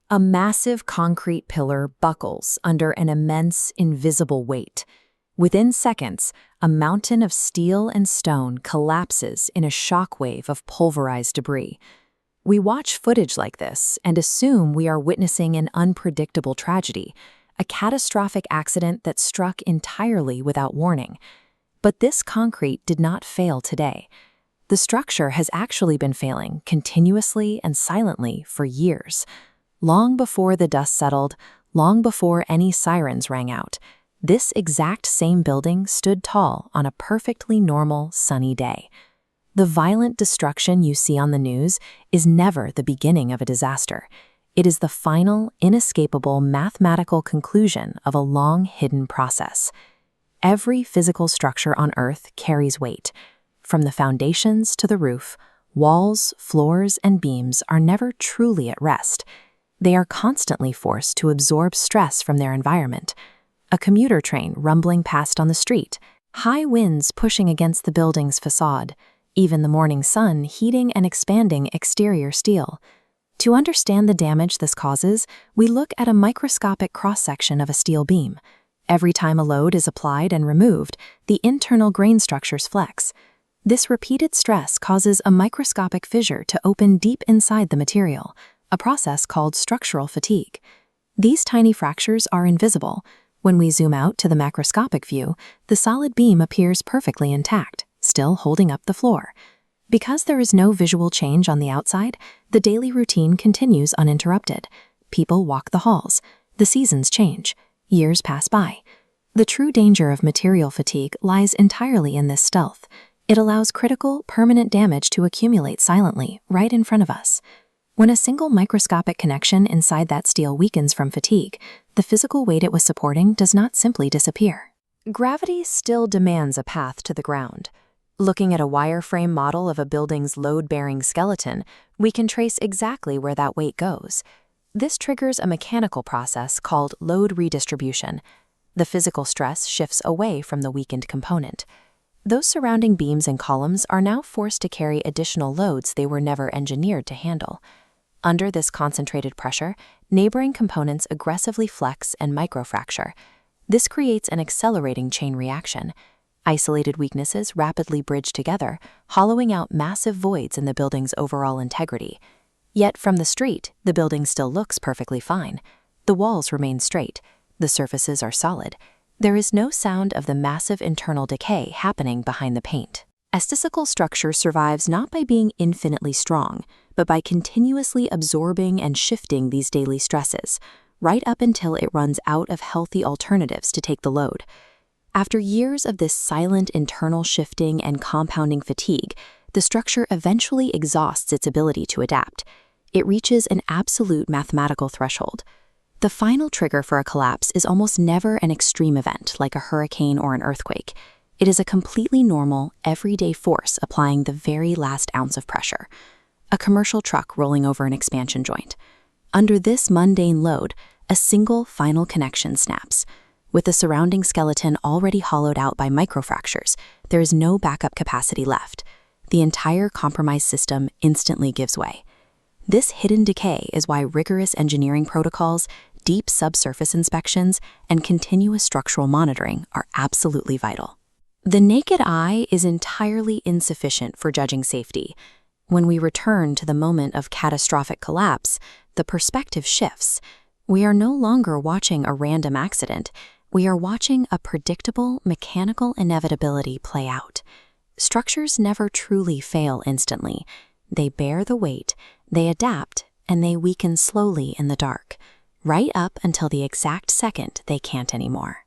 A massive concrete pillar buckles under an immense, invisible weight. Within seconds, a mountain of steel and stone collapses in a shockwave of pulverized debris. We watch footage like this and assume we are witnessing an unpredictable tragedy, a catastrophic accident that struck entirely without warning. But this concrete did not fail today. The structure has actually been failing continuously and silently for years. Long before the dust settled, long before any sirens rang out, this exact same building stood tall on a perfectly normal, sunny day. The violent destruction you see on the news is never the beginning of a disaster. It is the final, inescapable mathematical conclusion of a long-hidden process. Every physical structure on Earth carries weight. From the foundations to the roof, walls, floors, and beams are never truly at rest. They are constantly forced to absorb stress from their environment. A commuter train rumbling past on the street, high winds pushing against the building's facade, even the morning sun heating and expanding exterior steel. To understand the damage this causes, we look at a microscopic cross-section of a steel beam. Every time a load is applied and removed, the internal grain structures flex. This repeated stress causes a microscopic fissure to open deep inside the material, a process called structural fatigue. These tiny fractures are invisible. When we zoom out to the macroscopic view, the solid beam appears perfectly intact, still holding up the floor. Because there is no visual change on the outside, the daily routine continues uninterrupted. People walk the halls. The seasons change. Years pass by. The true danger of material fatigue lies entirely in this stealth. It allows critical, permanent damage to accumulate silently, right in front of us. When a single microscopic connection inside that steel weakens from fatigue, the physical weight it was supporting does not simply disappear. Gravity still demands a path to the ground. Looking at a wireframe model of a building's load-bearing skeleton, we can trace exactly where that weight goes. This triggers a mechanical process called load redistribution. The physical stress shifts away from the weakened component. Those surrounding beams and columns are now forced to carry additional loads they were never engineered to handle. Under this concentrated pressure, neighboring components aggressively flex and microfracture. This creates an accelerating chain reaction. Isolated weaknesses rapidly bridge together, hollowing out massive voids in the building's overall integrity. Yet from the street, the building still looks perfectly fine. The walls remain straight. The surfaces are solid. There is no sound of the massive internal decay happening behind the paint. A statistical structure survives not by being infinitely strong, but by continuously absorbing and shifting these daily stresses, right up until it runs out of healthy alternatives to take the load. After years of this silent internal shifting and compounding fatigue, the structure eventually exhausts its ability to adapt. It reaches an absolute mathematical threshold. The final trigger for a collapse is almost never an extreme event like a hurricane or an earthquake. It is a completely normal, everyday force applying the very last ounce of pressure. A commercial truck rolling over an expansion joint. Under this mundane load, a single final connection snaps. With the surrounding skeleton already hollowed out by microfractures, there is no backup capacity left. The entire compromised system instantly gives way. This hidden decay is why rigorous engineering protocols, deep subsurface inspections, and continuous structural monitoring are absolutely vital. The naked eye is entirely insufficient for judging safety. When we return to the moment of catastrophic collapse, the perspective shifts. We are no longer watching a random accident. We are watching a predictable mechanical inevitability play out. Structures never truly fail instantly. They bear the weight, they adapt, and they weaken slowly in the dark, right up until the exact second they can't anymore.